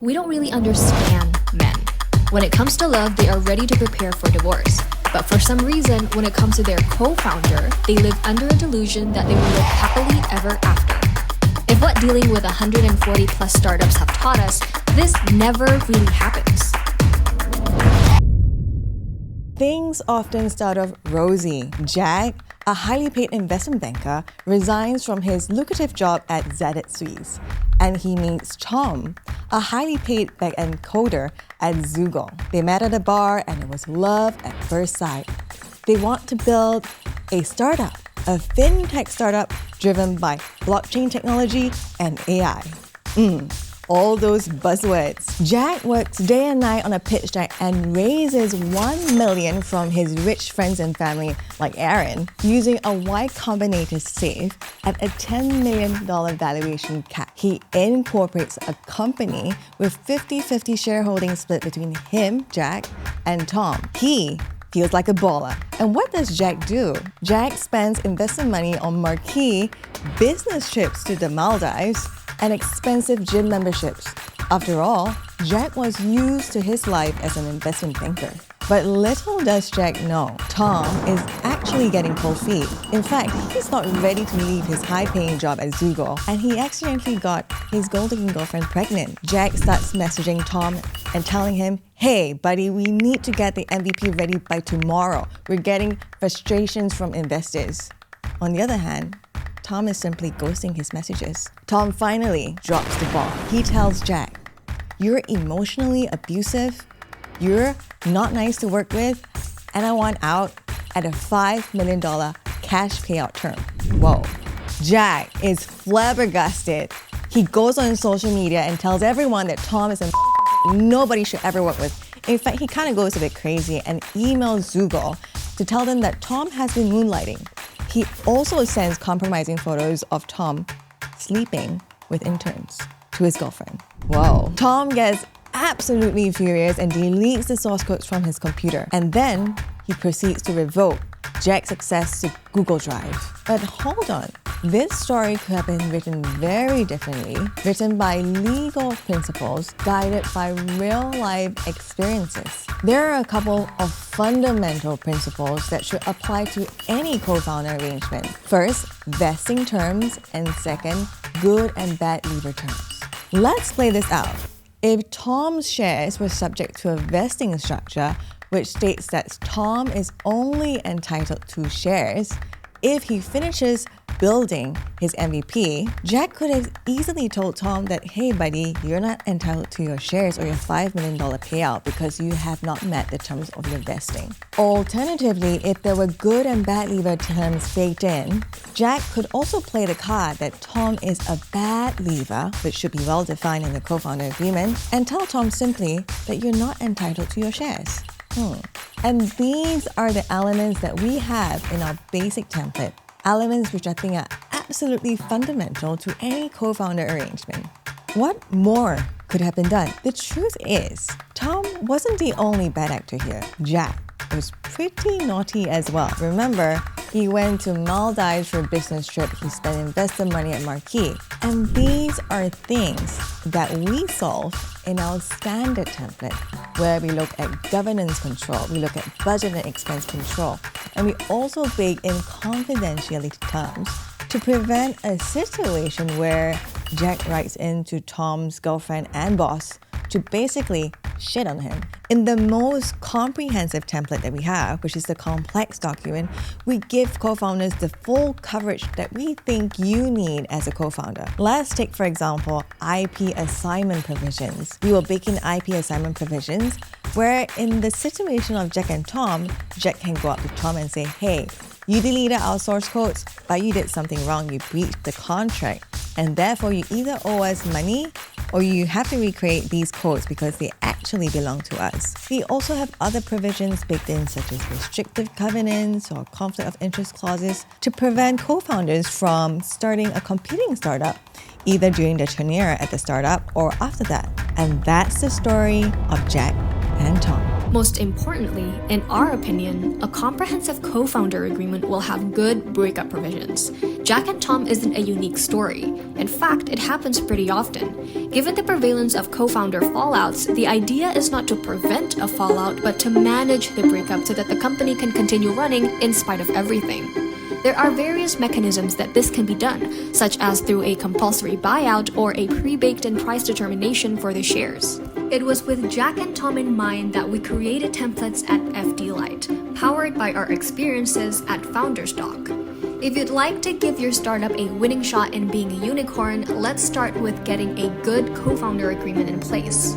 We don't really understand men. When it comes to love, they are ready to prepare for divorce. But for some reason, when it comes to their co-founder, they live under a delusion that they will live happily ever after. If what dealing with 140 plus startups have taught us, this never really happens. Things often start off rosy. Jack, a highly paid investment banker, resigns from his lucrative job at Credit Suisse, and he meets Tom, a highly paid back-end coder at Zoogle. They met at a bar and it was love at first sight. They want to build a startup, a fintech startup driven by blockchain technology and AI. All those buzzwords. Jack works day and night on a pitch deck and raises $1 million from his rich friends and family like Aaron using a Y Combinator safe at a $10 million valuation cap. He incorporates a company with 50-50 shareholding split between him, Jack, and Tom. He feels like a baller. And what does Jack do? Jack spends investment money on marquee business trips to the Maldives and expensive gym memberships. After all, Jack was used to his life as an investment banker. But little does Jack know, Tom is actually getting cold feet. In fact, he's not ready to leave his high-paying job at Zoogle, and he accidentally got his golden girlfriend pregnant. Jack starts messaging Tom and telling him, "Hey, buddy, we need to get the MVP ready by tomorrow. We're getting frustrations from investors." On the other hand, Tom is simply ghosting his messages. Tom finally drops the ball. He tells Jack, "You're emotionally abusive, you're not nice to work with, and I want out at a $5 million cash payout term." Whoa. Jack is flabbergasted. He goes on social media and tells everyone that Tom is a nobody should ever work with. In fact, he kind of goes a bit crazy and emails Zoogle to tell them that Tom has been moonlighting. He also sends compromising photos of Tom sleeping with interns to his girlfriend. Whoa. Tom gets absolutely furious and deletes the source codes from his computer. And then he proceeds to revoke Jack's access to Google Drive. But hold on, this story could have been written very differently, written by legal principles, guided by real-life experiences. There are a couple of fundamental principles that should apply to any co-founder arrangement. First, vesting terms, and second, good and bad leaver terms. Let's play this out. If Tom's shares were subject to a vesting structure, which states that Tom is only entitled to shares if he finishes building his MVP, Jack could have easily told Tom that, "Hey buddy, you're not entitled to your shares or your $5 million payout because you have not met the terms of your vesting." Alternatively, if there were good and bad leaver terms baked in, Jack could also play the card that Tom is a bad leaver, which should be well defined in the co-founder agreement, and tell Tom simply that you're not entitled to your shares. And these are the elements that we have in our basic template, elements which I think are absolutely fundamental to any co-founder arrangement. What more could have been done? The truth is, Tom wasn't the only bad actor here. Jack was pretty naughty as well. Remember, he went to Maldives for a business trip, he spent investor money at Marquee. And these are things that we solve in our standard template, where we look at governance control, we look at budget and expense control, and we also bake in confidentiality terms to prevent a situation where Jack writes into Tom's girlfriend and boss to basically shit on him. In the most comprehensive template that we have, which is the complex document, we give co-founders the full coverage that we think you need as a co-founder. Let's take, for example, IP assignment provisions. We will bake in IP assignment provisions where in the situation of Jack and Tom, Jack can go up to Tom and say, "Hey, you deleted our source codes, but you did something wrong, you breached the contract, and therefore you either owe us money or you have to recreate these codes because they actually belong to us." We also have other provisions baked in, such as restrictive covenants or conflict of interest clauses, to prevent co-founders from starting a competing startup either during their tenure at the startup or after that. And that's the story of Jack and Tom. Most importantly, in our opinion, a comprehensive co-founder agreement will have good breakup provisions. Jack and Tom isn't a unique story. In fact, it happens pretty often. Given the prevalence of co-founder fallouts, the idea is not to prevent a fallout, but to manage the breakup so that the company can continue running in spite of everything. There are various mechanisms that this can be done, such as through a compulsory buyout or a pre-baked-in price determination for the shares. It was with Jack and Tom in mind that we created templates at FD Lite, powered by our experiences at FoundersDoc. If you'd like to give your startup a winning shot in being a unicorn, let's start with getting a good co-founder agreement in place.